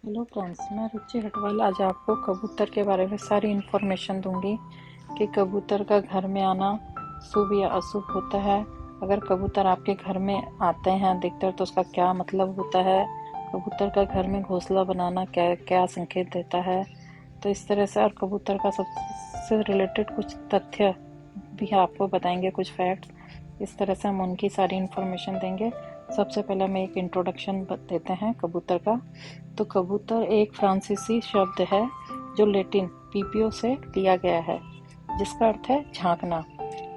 Hello friends, मैं रुचि हटवाल आज आपको कबूतर के बारे में सारी इन्फॉर्मेशन दूंगी कि कबूतर का घर में आना शुभ या अशुभ होता है। अगर कबूतर आपके घर में आते हैं अधिकतर तो उसका क्या मतलब होता है। कबूतर का घर में घोंसला बनाना क्या क्या संकेत देता है। तो इस तरह से और कबूतर का सबसे रिलेटेड कुछ तथ्य भी आपको बताएंगे, कुछ फैक्ट्स। इस तरह से हम उनकी सारी इन्फॉर्मेशन देंगे। सबसे पहले मैं एक इंट्रोडक्शन देते हैं कबूतर का। तो कबूतर एक फ्रांसीसी शब्द है जो लैटिन पीपियो से लिया गया है, जिसका अर्थ है झांकना।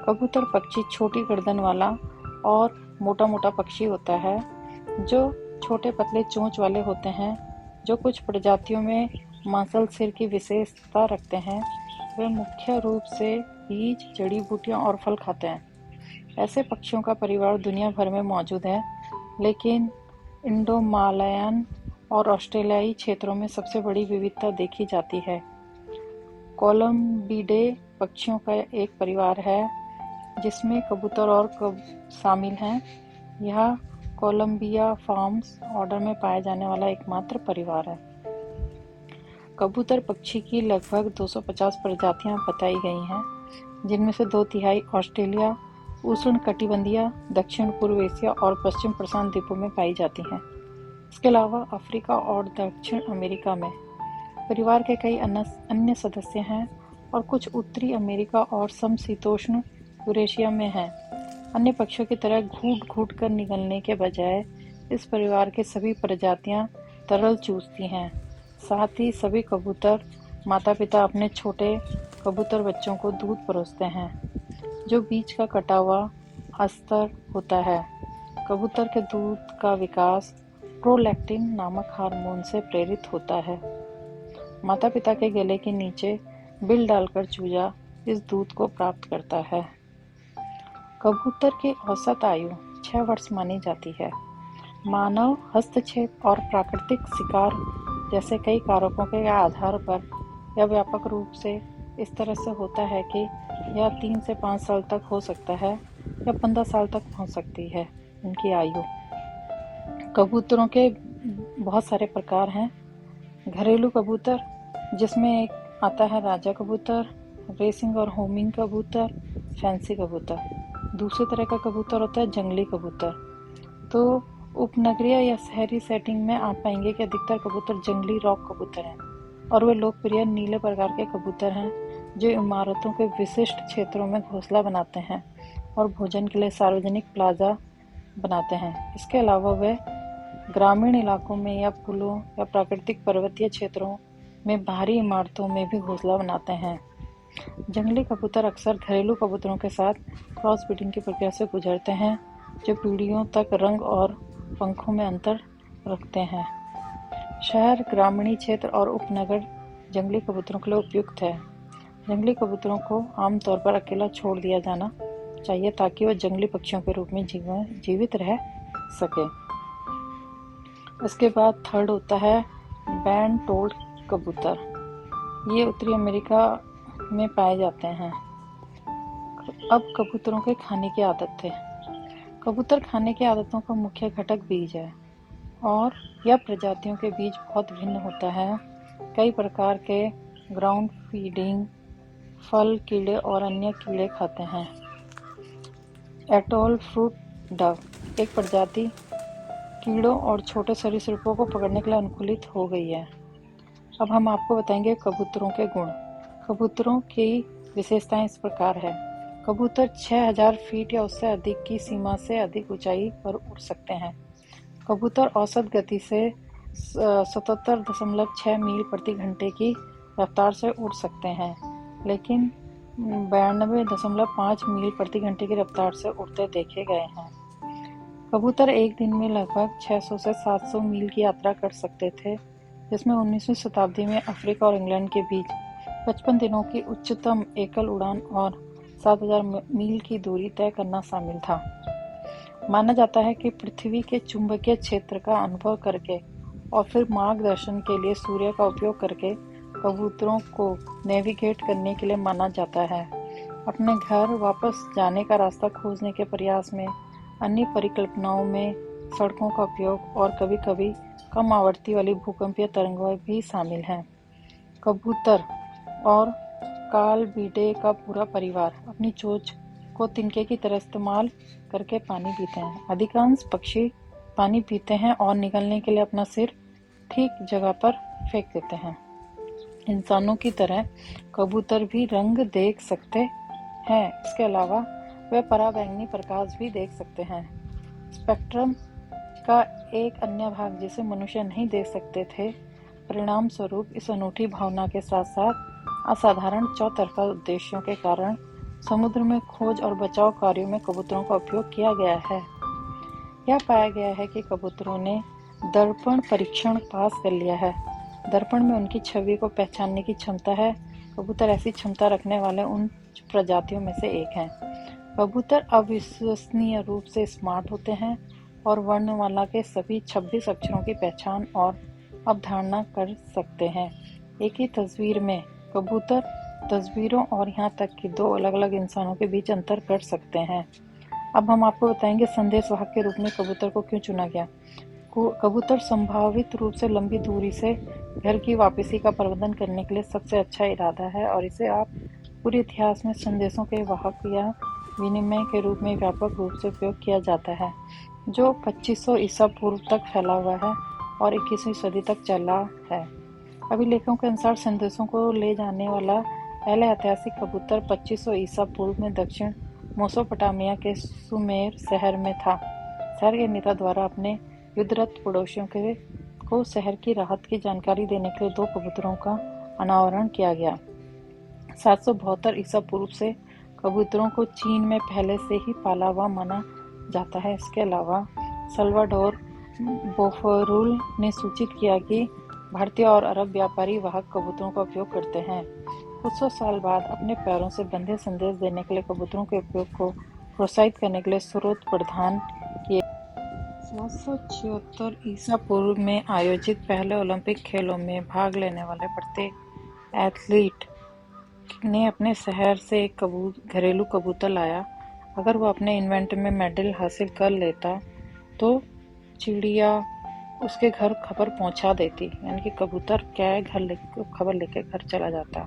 कबूतर पक्षी छोटी गर्दन वाला और मोटा मोटा पक्षी होता है जो छोटे पतले चोंच वाले होते हैं, जो कुछ प्रजातियों में मांसल सिर की विशेषता रखते हैं। वे मुख्य रूप से बीज, जड़ी बूटियां और फल खाते हैं। ऐसे पक्षियों का परिवार दुनिया भर में मौजूद है, लेकिन इंडोमालयन और ऑस्ट्रेलियाई क्षेत्रों में सबसे बड़ी विविधता देखी जाती है। कोलंबिडे पक्षियों का एक परिवार है जिसमें कबूतर और शामिल हैं। यह कोलंबिया फार्म्स ऑर्डर में पाया जाने वाला एकमात्र परिवार है। कबूतर पक्षी की लगभग 250 प्रजातियां बताई गई हैं, जिनमें से 2/3 ऑस्ट्रेलिया, उष्णकटिबंधीय, दक्षिण पूर्व एशिया और पश्चिम प्रशांत द्वीपों में पाई जाती हैं। इसके अलावा अफ्रीका और दक्षिण अमेरिका में परिवार के कई अन्य सदस्य हैं और कुछ उत्तरी अमेरिका और समशीतोष्ण यूरेशिया में हैं। अन्य पक्षियों की तरह घूट-घूट कर निगलने के बजाय इस परिवार की सभी प्रजातियां तरल चूसती हैं। साथ ही सभी कबूतर माता-पिता अपने छोटे कबूतर बच्चों को दूध परोसते हैं, जो बीज का कटा हुआ अस्तर होता है। कबूतर के दूध का विकास प्रोलैक्टिन नामक हार्मोन से प्रेरित होता है। माता-पिता के गले के नीचे बिल डालकर चूजा इस दूध को प्राप्त करता है। कबूतर की औसत आयु 6 वर्ष मानी जाती है। मानव हस्तक्षेप और प्राकृतिक शिकार जैसे कई कारकों के आधार पर यह व्यापक रूप से इस तरह से होता है कि यह 3 से 5 साल तक हो सकता है या 15 साल तक पहुंच सकती है इनकी आयु। कबूतरों के बहुत सारे प्रकार हैं। घरेलू कबूतर, जिसमें एक आता है राजा कबूतर, रेसिंग और होमिंग कबूतर, फैंसी कबूतर। दूसरी तरह का कबूतर होता है जंगली कबूतर। तो उपनगरीय या शहरी सेटिंग में आप पाएंगे कि अधिकतर कबूतर जंगली रॉक कबूतर हैं और वे लोकप्रिय नीले प्रकार के कबूतर हैं जो इमारतों के विशिष्ट क्षेत्रों में घोंसला बनाते हैं और भोजन के लिए सार्वजनिक प्लाजा बनाते हैं। इसके अलावा वे ग्रामीण इलाकों में या पुलों या प्राकृतिक पर्वतीय क्षेत्रों में भारी इमारतों में भी घोंसला बनाते हैं। जंगली कबूतर अक्सर घरेलू कबूतरों के साथ क्रॉस ब्रीडिंग की प्रक्रिया से गुजरते हैं, जो पीढ़ियों तक रंग और पंखों में अंतर रखते हैं। शहर, ग्रामीण क्षेत्र और उपनगर जंगली कबूतरों के लिए उपयुक्त है। जंगली कबूतरों को आमतौर पर अकेला छोड़ दिया जाना चाहिए ताकि वे जंगली पक्षियों के रूप में जीवित रह सके। इसके बाद थर्ड होता है बैंड टोल्ड कबूतर। ये उत्तरी अमेरिका में पाए जाते हैं। अब कबूतरों के खाने की आदत थे। कबूतर खाने की आदतों का मुख्य घटक बीज है और यह प्रजातियों के बीच बहुत भिन्न होता है। कई प्रकार के ग्राउंड फीडिंग फल, कीड़े और अन्य कीड़े खाते हैं। एटोल फ्रूट डव एक प्रजाति कीड़ों और छोटे सरीसृपों को पकड़ने के लिए अनुकूलित हो गई है। अब हम आपको बताएंगे कबूतरों के गुण। कबूतरों की विशेषताएं इस प्रकार है। कबूतर 6000 फीट या उससे अधिक की सीमा से अधिक ऊंचाई पर उड़ सकते हैं। कबूतर औसत गति से 77.6 मील प्रति घंटे की रफ्तार से उड़ सकते हैं, लेकिन 92.5 मील प्रति घंटे की रफ्तार से उड़ते देखे गए हैं। कबूतर एक दिन में लगभग 600 से 700 मील की यात्रा कर सकते थे, जिसमें 19वीं शताब्दी में अफ्रीका और इंग्लैंड के बीच 55 दिनों की उच्चतम एकल उड़ान और 7000 मील की दूरी तय करना शामिल था। माना जाता है कि पृथ्वी के चुंबकीय क्षेत्र का अनुभव करके और फिर मार्गदर्शन के लिए सूर्य का उपयोग करके कबूतरों को नेविगेट करने के लिए माना जाता है। अपने घर वापस जाने का रास्ता खोजने के प्रयास में, अन्य परिकल्पनाओं में सड़कों का उपयोग और कभी-कभी कम आवृत्ति वाली भूकंपीय तरंगें भी शामिल हैं। कबूतर और कालबीडे का पूरा परिवार अपनी चोंच को तिनके की तरह इस्तेमाल करके पानी पीते हैं। अधिकांश पक्षी पानी पीते हैं और निगलने के लिए अपना सिर ठीक जगह पर फेंक देते हैं। इंसानों की तरह कबूतर भी रंग देख सकते हैं। इसके अलावा वे पराबैंगनी प्रकाश भी देख सकते हैं। स्पेक्ट्रम का एक अन्य भाग जिसे मनुष्य नहीं देख सकते थे। परिणाम स्वरूप इस अनूठी भावना के साथ साथ असाधारण चौतरफा उद्देश्यों के कारण समुद्र में खोज और बचाव कार्यों में कबूतरों का उपयोग किया गया है। यह पाया गया है कि कबूतरों ने दर्पण परीक्षण पास कर लिया है। दर्पण में उनकी छवि को पहचानने की क्षमता है। कबूतर ऐसी क्षमता रखने वाले उन प्रजातियों में से एक हैं। कबूतर अविश्वसनीय रूप से स्मार्ट होते हैं और वर्णमाला के सभी 26 अक्षरों की पहचान और अवधारणा कर सकते हैं। एक ही तस्वीर में कबूतर तस्वीरों और यहाँ तक कि दो अलग-अलग इंसानों के बीच अंतर कर सकते हैं। अब हम आपको बताएंगे संदेशवाहक के रूप में कबूतर को क्यों चुना गया। कबूतर संभावित रूप से लंबी दूरी से घर की वापसी का प्रबंधन करने के लिए सबसे अच्छा इरादा है और इसे आप पूरे इतिहास में संदेशों के वाहक या विनिमय के रूप में व्यापक रूप से उपयोग किया जाता है, जो 2500 ईसा पूर्व तक फैला हुआ है और 21वीं सदी तक चला है। अभिलेखों के अनुसार संदेशों को ले जाने वाला पहला ऐतिहासिक कबूतर 2500 ईसा पूर्व में दक्षिण मेसोपोटामिया के सुमेर शहर में था। शहर के नेता द्वारा अपने युद्धरत पड़ोसियों को शहर की राहत की जानकारी देने के लिए 2 कबूतरों का अनावरण किया गया। 772 ईसा पूर्व से कबूतरों को चीन में पहले से ही पाला हुआ माना जाता है। इसके अलावा सल्वाडोर बोफोरुल ने सूचित किया कि भारतीय और अरब व्यापारी वाहक कबूतरों का उपयोग करते हैं। कुछ सौ साल बाद अपने पैरों से बंधे संदेश देने के लिए कबूतरों के उपयोग को प्रोत्साहित करने के लिए स्रोत प्रदान किए। 776 ईसा पूर्व में आयोजित पहले ओलंपिक खेलों में भाग लेने वाले प्रत्येक एथलीट ने अपने शहर से एक घरेलू कबूतर लाया। अगर वो अपने इवेंट में मेडल हासिल कर लेता तो चिड़िया उसके घर खबर पहुंचा देती, यानी कि कबूतर क्या है खबर लेके घर चला जाता।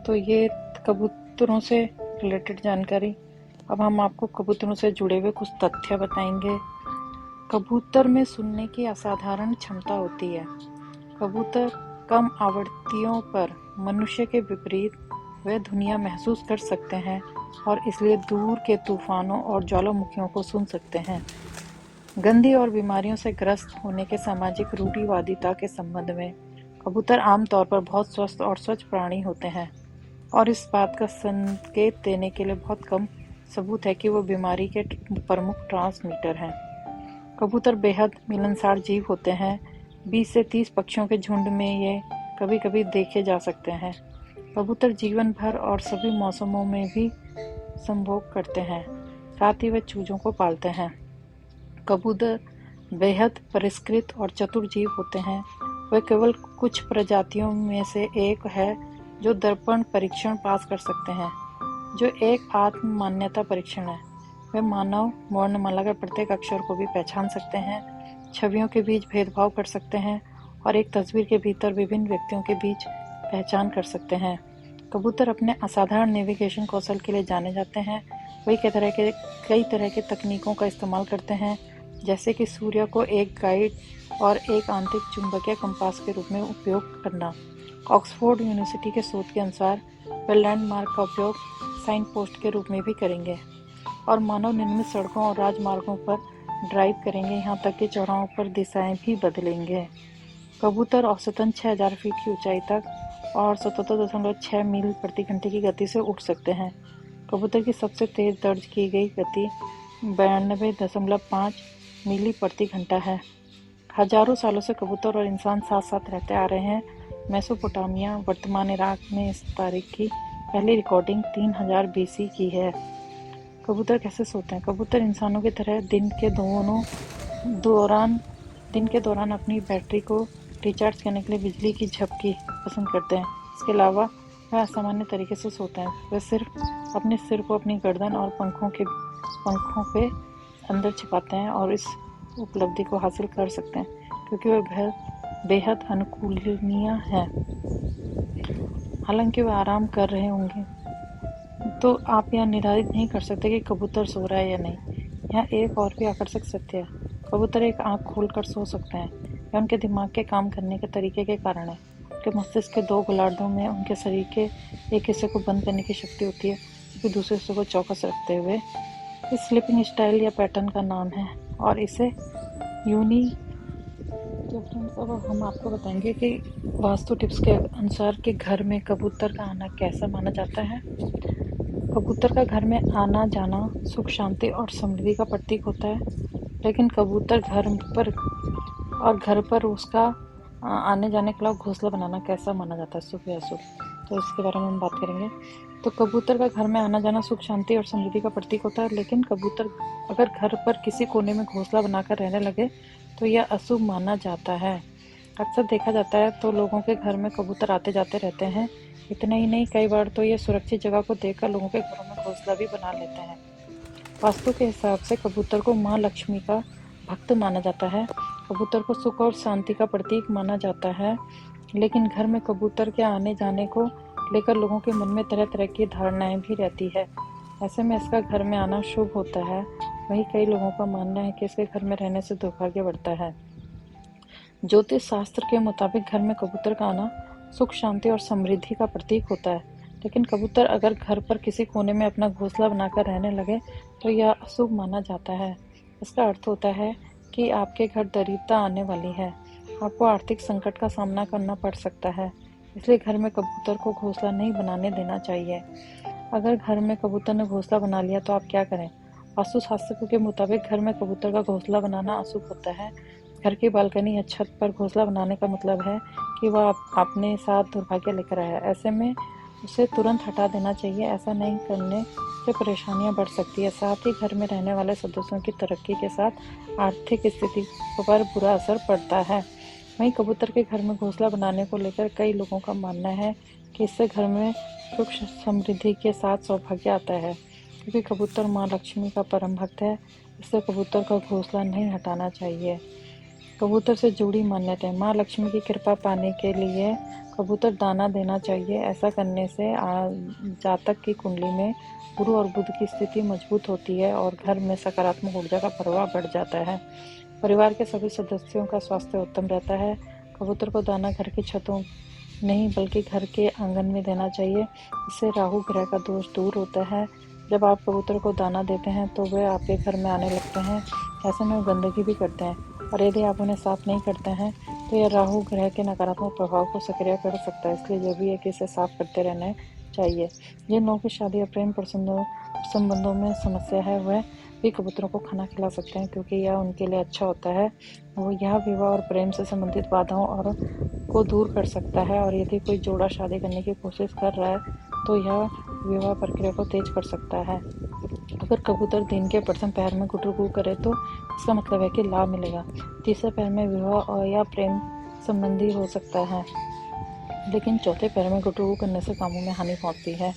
तो ये कबूतरों से रिलेटेड जानकारी। अब हम आपको कबूतरों से जुड़े हुए कुछ तथ्य बताएंगे। कबूतर में सुनने की असाधारण क्षमता होती है। कबूतर कम आवृत्तियों पर मनुष्य के विपरीत वे ध्वनियाँ महसूस कर सकते हैं और इसलिए दूर के तूफानों और ज्वालामुखियों को सुन सकते हैं। गंदी और बीमारियों से ग्रस्त होने के सामाजिक रूढ़िवादिता के संबंध में कबूतर आमतौर पर बहुत स्वस्थ और स्वच्छ प्राणी होते हैं और इस बात का संकेत देने के लिए बहुत कम सबूत है कि वो बीमारी के प्रमुख ट्रांसमीटर हैं। कबूतर बेहद मिलनसार जीव होते हैं। 20 से 30 पक्षियों के झुंड में ये कभी-कभी देखे जा सकते हैं। कबूतर जीवन भर और सभी मौसमों में भी संभोग करते हैं, साथ ही वे चूजों को पालते हैं। कबूतर बेहद परिष्कृत और चतुर जीव होते हैं। वे केवल कुछ प्रजातियों में से एक है जो दर्पण परीक्षण पास कर सकते हैं, जो एक आत्म मान्यता परीक्षण है। वे मानव वर्णमाला के प्रत्येक अक्षर को भी पहचान सकते हैं, छवियों के बीच भेदभाव कर सकते हैं और एक तस्वीर के भीतर विभिन्न व्यक्तियों के बीच पहचान कर सकते हैं। कबूतर अपने असाधारण नेविगेशन कौशल के लिए जाने जाते हैं। वे कई तरह के तकनीकों का इस्तेमाल करते हैं, जैसे कि सूर्य को एक गाइड और एक आंतरिक चुंबकीय कंपास के रूप में उपयोग करना। ऑक्सफोर्ड यूनिवर्सिटी के शोध के अनुसार वे लैंडमार्क का उपयोग साइन पोस्ट के रूप में भी करेंगे और मानव निर्मित सड़कों और राजमार्गों पर ड्राइव करेंगे, यहाँ तक कि चौराहों पर दिशाएं भी बदलेंगे। कबूतर औसतन 6000 फीट की ऊंचाई तक और 77.6 मील प्रति घंटे की गति से उड़ सकते हैं। कबूतर की सबसे तेज दर्ज की गई गति 92.5 मील प्रति घंटा है। हजारों सालों से कबूतर और इंसान साथ साथ रहते आ रहे हैं। मेसोपोटामिया, वर्तमान इराक में इस तारीख की पहली रिकॉर्डिंग 3000 BC की है। कबूतर कैसे सोते हैं? कबूतर इंसानों की तरह दिन के दौरान अपनी बैटरी को रिचार्ज करने के लिए बिजली की झपकी पसंद करते हैं। इसके अलावा वह असामान्य तरीके से सोते हैं। वे सिर्फ अपने सिर को अपनी गर्दन और पंखों पे अंदर छिपाते हैं और इस उपलब्धि को हासिल कर सकते हैं। क्योंकि वह बेहद अनुकूलनीय है। हालांकि वह आराम कर रहे होंगे, तो आप यह निर्धारित नहीं कर सकते कि कबूतर सो रहा है या नहीं। यहाँ एक और भी आकर्षक सत्य है, कबूतर एक आंख खोलकर सो सकते हैं। यह उनके दिमाग के काम करने के तरीके के कारण है। उनके मस्तिष्क के 2 गोलार्धों में उनके शरीर के एक हिस्से को बंद करने की शक्ति होती है, जबकि दूसरे हिस्से को चौकस रखते हुए। इस स्लीपिंग स्टाइल या पैटर्न का नाम है और इसे यूनी। तो फ्रेंड्स, अब हम आपको बताएंगे कि वास्तु टिप्स के अनुसार कि घर में कबूतर का आना कैसा माना जाता है। कबूतर का घर में आना जाना सुख, शांति और समृद्धि का प्रतीक होता है। लेकिन कबूतर घर पर उसका आने जाने के अलावा घोंसला बनाना कैसा माना जाता है, शुभ या अशुभ, तो इसके बारे में हम बात करेंगे। तो कबूतर का घर में आना जाना सुख, शांति और समृद्धि का प्रतीक होता है। लेकिन कबूतर अगर घर पर किसी कोने में घोंसला बनाकर रहने लगे तो यह अशुभ माना जाता है। अक्सर देखा जाता है तो लोगों के घर में कबूतर आते जाते रहते हैं। इतना ही नहीं, कई बार तो ये सुरक्षित जगह को देखकर लोगों के घरों में घोंसला भी बना लेते हैं। वास्तु के हिसाब से कबूतर को माँ लक्ष्मी का भक्त माना जाता है। कबूतर को सुख और शांति का प्रतीक माना जाता है। लेकिन घर में कबूतर के आने जाने को लेकर लोगों के मन में तरह तरह की धारणाएं भी रहती है। ऐसे में इसका घर में आना शुभ होता है। वहीं कई लोगों का मानना है कि इसके घर में रहने से दुर्भाग्य बढ़ता है। ज्योतिष शास्त्र के मुताबिक घर में कबूतर का आना सुख, शांति और समृद्धि का प्रतीक होता है। लेकिन कबूतर अगर घर पर किसी कोने में अपना घोंसला बनाकर रहने लगे तो यह अशुभ माना जाता है। इसका अर्थ होता है कि आपके घर दरिद्रता आने वाली है, आपको आर्थिक संकट का सामना करना पड़ सकता है। इसलिए घर में कबूतर को घोंसला नहीं बनाने देना चाहिए। अगर घर में कबूतर ने घोंसला बना लिया तो आप क्या करें? वास्तुशास्त्र के मुताबिक घर में कबूतर का घोंसला बनाना अशुभ होता है। घर की बालकनी या छत पर घोंसला बनाने का मतलब है कि वह अपने साथ दुर्भाग्य लेकर आया। ऐसे में उसे तुरंत हटा देना चाहिए। ऐसा नहीं करने से परेशानियां बढ़ सकती है, साथ ही घर में रहने वाले सदस्यों की तरक्की के साथ आर्थिक स्थिति पर बुरा असर पड़ता है। वहीं कबूतर के घर में घोंसला बनाने को लेकर कई लोगों का मानना है कि इससे घर में सुख, समृद्धि के साथ सौभाग्य आता है। क्योंकि कबूतर माँ लक्ष्मी का परम भक्त है, इससे कबूतर का घोंसला नहीं हटाना चाहिए। कबूतर से जुड़ी मान्यताएं। माँ लक्ष्मी की कृपा पाने के लिए कबूतर दाना देना चाहिए। ऐसा करने से जातक की कुंडली में गुरु और बुध की स्थिति मजबूत होती है और घर में सकारात्मक ऊर्जा का प्रवाह बढ़ जाता है। परिवार के सभी सदस्यों का स्वास्थ्य उत्तम रहता है। कबूतर को दाना घर की छतों नहीं बल्कि घर के आंगन में देना चाहिए। इससे राहु ग्रह का दोष दूर होता है। जब आप कबूतर को दाना देते हैं तो वे आपके घर में आने लगते हैं। ऐसे में वो गंदगी भी करते हैं और यदि आप उन्हें साफ नहीं करते हैं तो यह राहु ग्रह के नकारात्मक प्रभाव को सक्रिय कर सकता है। इसलिए जरूरी है कि इसे साफ करते रहना चाहिए। जिन लोगों की शादी या प्रेम संबंधों में समस्या है वह भी कबूतरों को खाना खिला सकते हैं, क्योंकि यह उनके लिए अच्छा होता है। वो यह विवाह और प्रेम से संबंधित बाधाओं और को दूर कर सकता है। और यदि कोई जोड़ा शादी करने की कोशिश कर रहा है तो यह विवाह प्रक्रिया को तेज कर सकता है। अगर कबूतर दिन के प्रथम पैर में गुटरगू करे तो इसका मतलब है कि लाभ मिलेगा। तीसरे पैर में विवाह या प्रेम संबंधी हो सकता है, लेकिन चौथे पैर में गुटरगू करने से कामों में हानि पहुंचती है।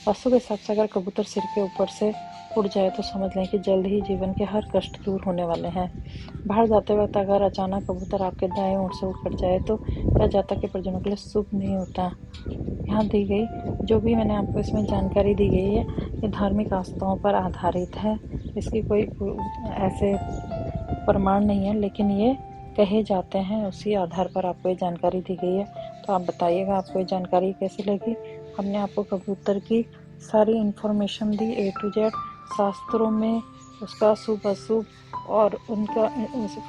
वास्तु के हिसाब से अगर कबूतर सिर के ऊपर से उड़ जाए तो समझ लें कि जल्द ही जीवन के हर कष्ट दूर होने वाले हैं। बाहर जाते वक्त अगर अचानक कबूतर आपके दाएं ओर से उड़ जाए तो यह जातक के परिजनों के लिए शुभ नहीं होता। यहाँ दी गई जो भी मैंने आपको इसमें जानकारी दी गई है, ये धार्मिक आस्थाओं पर आधारित है। इसकी कोई ऐसे प्रमाण नहीं है, लेकिन ये कहे जाते हैं, उसी आधार पर आपको ये जानकारी दी गई है। तो आप बताइएगा आपको ये जानकारी कैसी लगी। हमने आपको कबूतर की सारी information the, A to Z, शास्त्रों में उसका शुभ अशुभ और उनका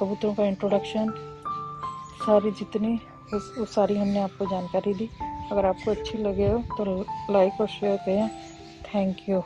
कबूतरों का इंट्रोडक्शन, सारी जितनी वो सारी हमने आपको जानकारी दी। अगर आपको अच्छी लगे हो तो लाइक और शेयर करें। Thank you.